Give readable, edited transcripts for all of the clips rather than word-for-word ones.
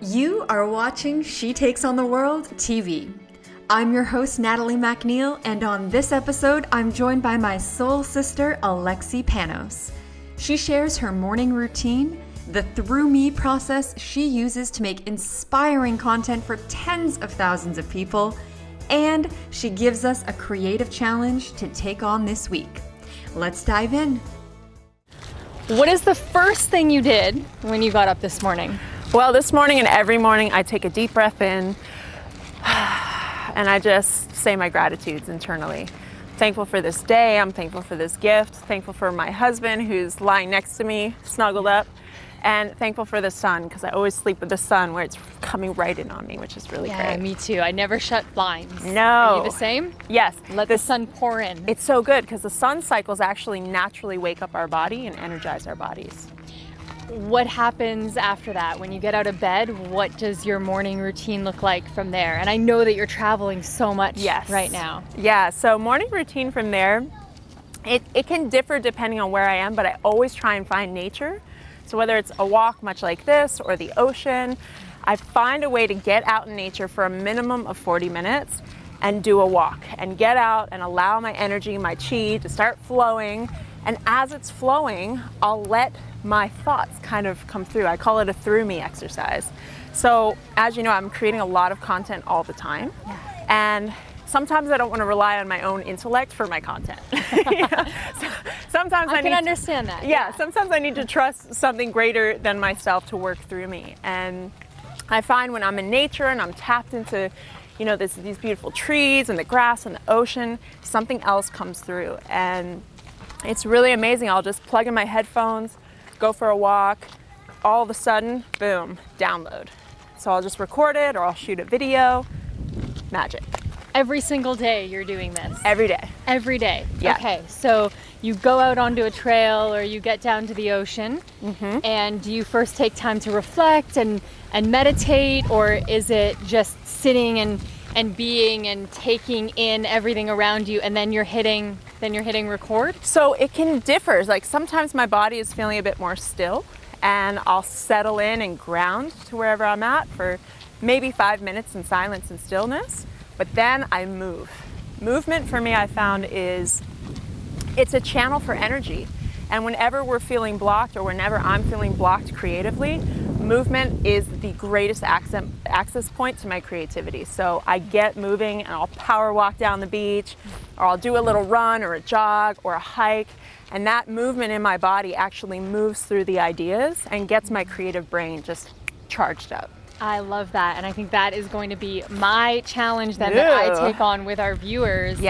You are watching She Takes on the World TV. I'm your host, Natalie McNeil, and on this episode, I'm joined by my soul sister, Alexi Panos. She shares her morning routine, the through me process she uses to make inspiring content for tens of thousands of people, and she gives us a creative challenge to take on this week. Let's dive in. What is the first thing you did when you got up this morning? Well, this morning and every morning I take a deep breath in and I just say my gratitudes internally. Thankful for this day, I'm thankful for this gift, thankful for my husband who's lying next to me, snuggled up, and thankful for the sun, because I always sleep with the sun where it's coming right in on me, which is really great. Yeah, me too. I never shut blinds. No. Are you the same? Yes. Let the sun pour in. It's so good because the sun cycles actually naturally wake up our body and energize our bodies. What happens after that? When you get out of bed, what does your morning routine look like from there? And I know that you're traveling so much right now. Yeah, so morning routine from there, it can differ depending on where I am, but I always try and find nature. So whether it's a walk much like this or the ocean, I find a way to get out in nature for a minimum of 40 minutes and do a walk and get out and allow my energy, my chi to start flowing. And as it's flowing, I'll let my thoughts kind of come through. I call it a through me exercise. So as you know, I'm creating a lot of content all the time. And sometimes I don't want to rely on my own intellect for my content. Sometimes I can understand that. Yeah, sometimes I need to trust something greater than myself to work through me. And I find when I'm in nature and I'm tapped into, you know, these beautiful trees and the grass and the ocean, something else comes through. And it's really amazing. I'll just plug in my headphones, go for a walk, all of a sudden, boom, download. So I'll just record it or I'll shoot a video. Magic. Every single day you're doing this? Every day. Every day? Yeah. Okay, so you go out onto a trail or you get down to the ocean, and do you first take time to reflect and meditate, or is it just sitting and being and taking in everything around you, and then you're hitting record? So it can differ. Like sometimes my body is feeling a bit more still and I'll settle in and ground to wherever I'm at for maybe 5 minutes in silence and stillness. But then I move. Movement for me, I found, it's a channel for energy. And whenever we're feeling blocked or whenever I'm feeling blocked creatively, movement is the greatest access point to my creativity. So I get moving and I'll power walk down the beach, or I'll do a little run or a jog or a hike. And that movement in my body actually moves through the ideas and gets my creative brain just charged up. I love that, and I think that is going to be my challenge then that I take on with our viewers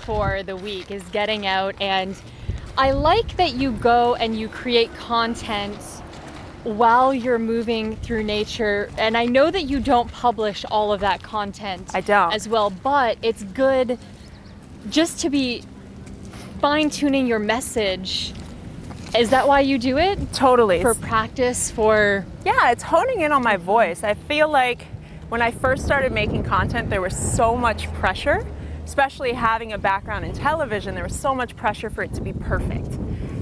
for the week, is getting out. And I like that you go and you create content while you're moving through nature, and I know that you don't publish all of that content as well, but it's good just to be fine-tuning your message. Is that why you do it? Totally. For practice, for... Yeah, it's honing in on my voice. I feel like when I first started making content, there was so much pressure, especially having a background in television, there was so much pressure for it to be perfect.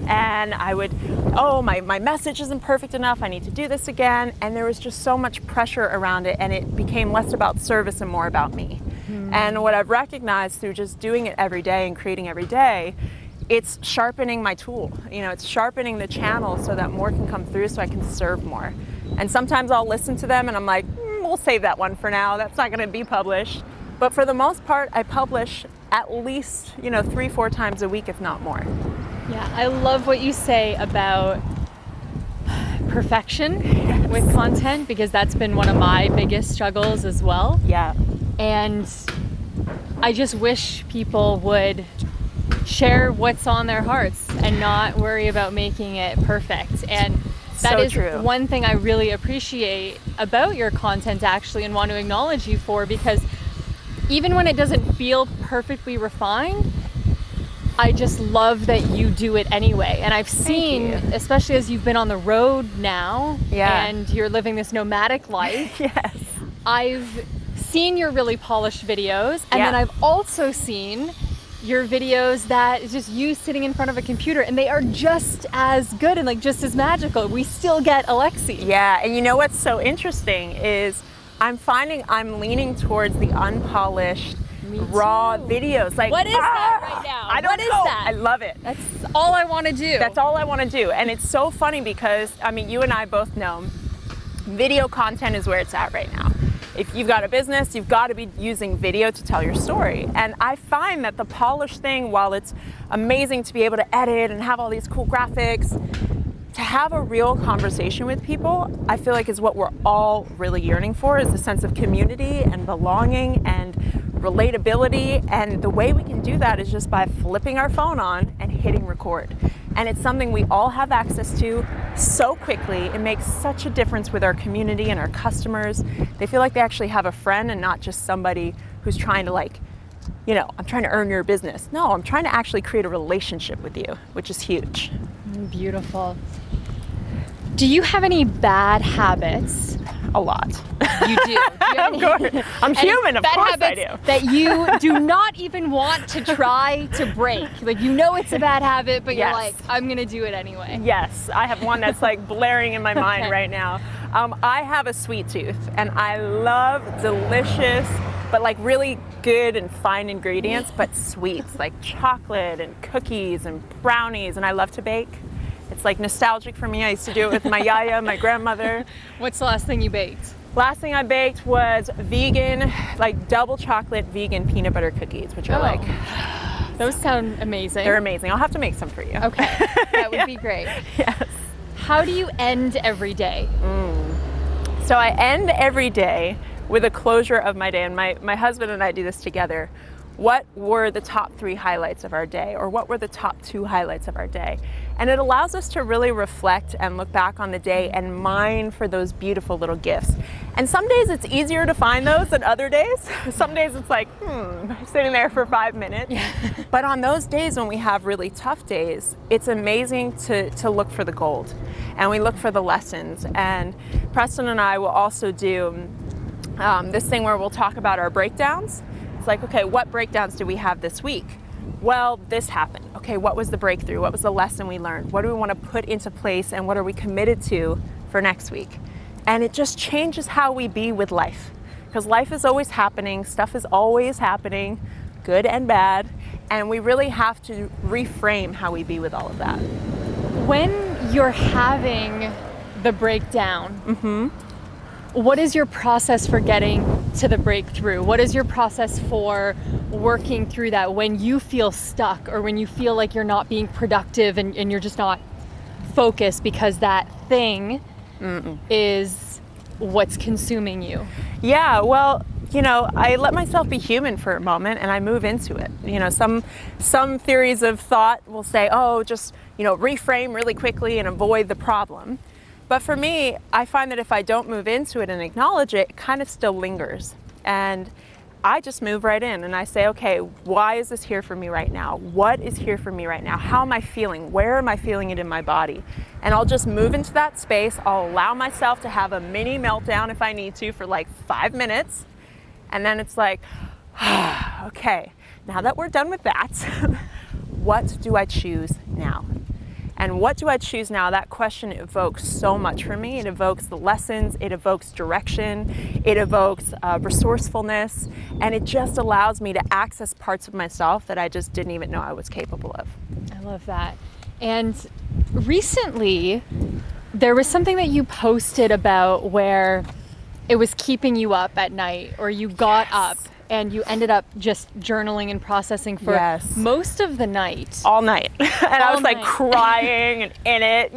And I would, my message isn't perfect enough, I need to do this again. And there was just so much pressure around it, and it became less about service and more about me. And what I've recognized through just doing it every day and creating every day, it's sharpening my tool. You know, it's sharpening the channel so that more can come through so I can serve more. And sometimes I'll listen to them and I'm like, we'll save that one for now. That's not going to be published. But for the most part, I publish at least, 3-4 times a week, if not more. Yeah, I love what you say about perfection with content, because that's been one of my biggest struggles as well. Yeah. And I just wish people would share what's on their hearts and not worry about making it perfect. And that is one thing I really appreciate about your content, actually, and want to acknowledge you for, because even when it doesn't feel perfectly refined, I just love that you do it anyway. And I've seen, especially as you've been on the road now, and you're living this nomadic life, I've seen your really polished videos, and then I've also seen your videos that is just you sitting in front of a computer, and they are just as good and like just as magical. We still get Alexi. Yeah, and you know what's so interesting is I'm finding I'm leaning towards the unpolished, raw videos. Like, what is that right now? I don't know. That? I love it. That's all I want to do. That's all I want to do. And it's so funny because, I mean, you and I both know video content is where it's at right now. If you've got a business, you've got to be using video to tell your story. And I find that the polished thing, while it's amazing to be able to edit and have all these cool graphics, to have a real conversation with people, I feel like is what we're all really yearning for, is a sense of community and belonging and relatability. And the way we can do that is just by flipping our phone on and hitting record. And it's something we all have access to so quickly. It makes such a difference with our community and our customers. They feel like they actually have a friend and not just somebody who's trying to, like, you know, I'm trying to earn your business. No, I'm trying to actually create a relationship with you, which is huge. Beautiful. Do you have any bad habits? A lot. You do. Of course. I'm human, of course I do. That you do not even want to try to break. Like, you know it's a bad habit, but you're like, I'm going to do it anyway. Yes, I have one that's like blaring in my mind right now. I have a sweet tooth, and I love delicious, but like really good and fine ingredients, but sweets, like chocolate and cookies and brownies, and I love to bake. It's like nostalgic for me. I used to do it with my yaya, my grandmother. What's the last thing you baked? Last thing I baked was vegan, like double chocolate vegan peanut butter cookies, which are like... Those sound amazing. They're amazing. I'll have to make some for you. Okay, that would be great. Yes. How do you end every day? So I end every day with a closure of my day, and my husband and I do this together. What were the top 3 highlights of our day, or what were the top 2 highlights of our day? And it allows us to really reflect and look back on the day and mine for those beautiful little gifts. And some days it's easier to find those than other days. Some days it's like, sitting there for 5 minutes. Yeah. But on those days when we have really tough days, it's amazing to look for the gold. And we look for the lessons. And Preston and I will also do this thing where we'll talk about our breakdowns. It's like, okay, what breakdowns do we have this week? Well, this happened. Okay, what was the breakthrough? What was the lesson we learned? What do we want to put into place, and what are we committed to for next week? And it just changes how we be with life, because life is always happening, stuff is always happening, good and bad, and we really have to reframe how we be with all of that. When you're having the breakdown, what is your process for getting to the breakthrough? What is your process for working through that when you feel stuck, or when you feel like you're not being productive and you're just not focused because that thing is what's consuming you? Yeah, well, you know, I let myself be human for a moment and I move into it. You know, some theories of thought will say, oh, just, you know, reframe really quickly and avoid the problem. But for me, I find that if I don't move into it and acknowledge it, it kind of still lingers. And I just move right in and I say, okay, why is this here for me right now? What is here for me right now? How am I feeling? Where am I feeling it in my body? And I'll just move into that space. I'll allow myself to have a mini meltdown if I need to for like 5 minutes. And then it's like, okay, now that we're done with that, what do I choose now? And what do I choose now? That question evokes so much for me. It evokes the lessons, it evokes direction, it evokes resourcefulness, and it just allows me to access parts of myself that I just didn't even know I was capable of. I love that. And recently, there was something that you posted about where it was keeping you up at night, or you got up and you ended up just journaling and processing for most of the night. All night. And I was like crying and in it,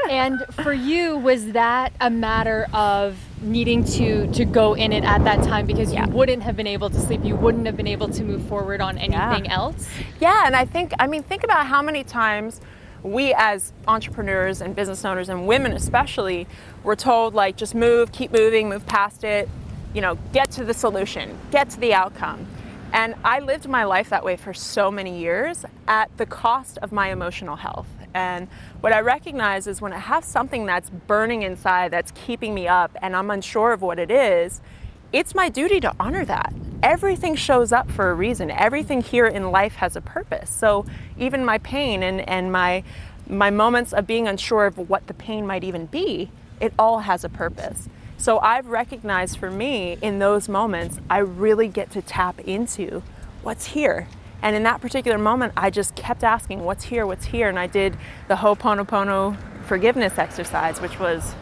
And for you, was that a matter of needing to go in it at that time because you wouldn't have been able to sleep, you wouldn't have been able to move forward on anything else? Yeah, and think about how many times we as entrepreneurs and business owners, and women especially, were told, like, just move, keep moving, move past it, you know, get to the solution, get to the outcome. And I lived my life that way for so many years at the cost of my emotional health. And what I recognize is when I have something that's burning inside, that's keeping me up, and I'm unsure of what it is, it's my duty to honor that, everything shows up for a reason. Everything here in life has a purpose. So even my pain and my moments of being unsure of what the pain might even be, it all has a purpose. So I've recognized for me in those moments, I really get to tap into what's here. And in that particular moment, I just kept asking, what's here, what's here? And I did the Ho'oponopono forgiveness exercise, which was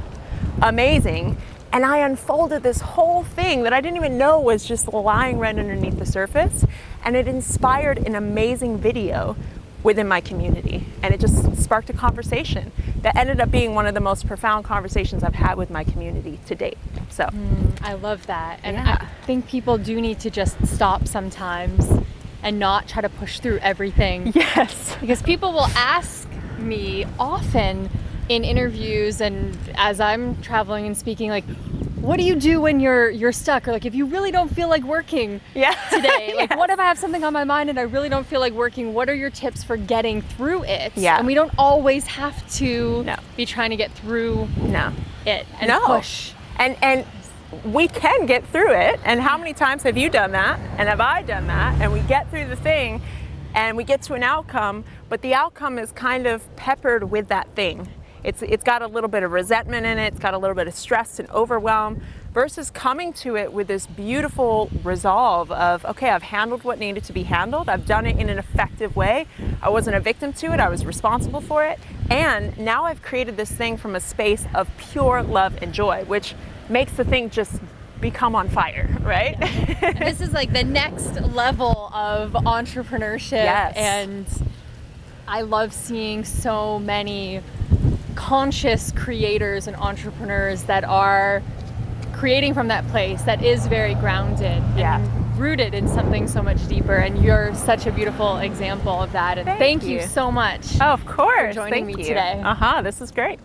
amazing. And I unfolded this whole thing that I didn't even know was just lying right underneath the surface. And it inspired an amazing video within my community. And it just sparked a conversation that ended up being one of the most profound conversations I've had with my community to date. So I love that. And I think people do need to just stop sometimes and not try to push through everything. Yes. Because people will ask me often in interviews and as I'm traveling and speaking, like, what do you do when you're stuck? Or like, if you really don't feel like working today, like what if I have something on my mind and I really don't feel like working? What are your tips for getting through it? Yeah. And we don't always have to be trying to get through it and push. And we can get through it. And how many times have you done that? And have I done that? And we get through the thing and we get to an outcome, but the outcome is kind of peppered with that thing. It's got a little bit of resentment in it, it's got a little bit of stress and overwhelm, versus coming to it with this beautiful resolve of, okay, I've handled what needed to be handled, I've done it in an effective way, I wasn't a victim to it, I was responsible for it, and now I've created this thing from a space of pure love and joy, which makes the thing just become on fire, right? And this is like the next level of entrepreneurship, and I love seeing so many conscious creators and entrepreneurs that are creating from that place that is very grounded and rooted in something so much deeper, and you're such a beautiful example of that. And thank you so much. Oh, of course. For joining me today. This is great.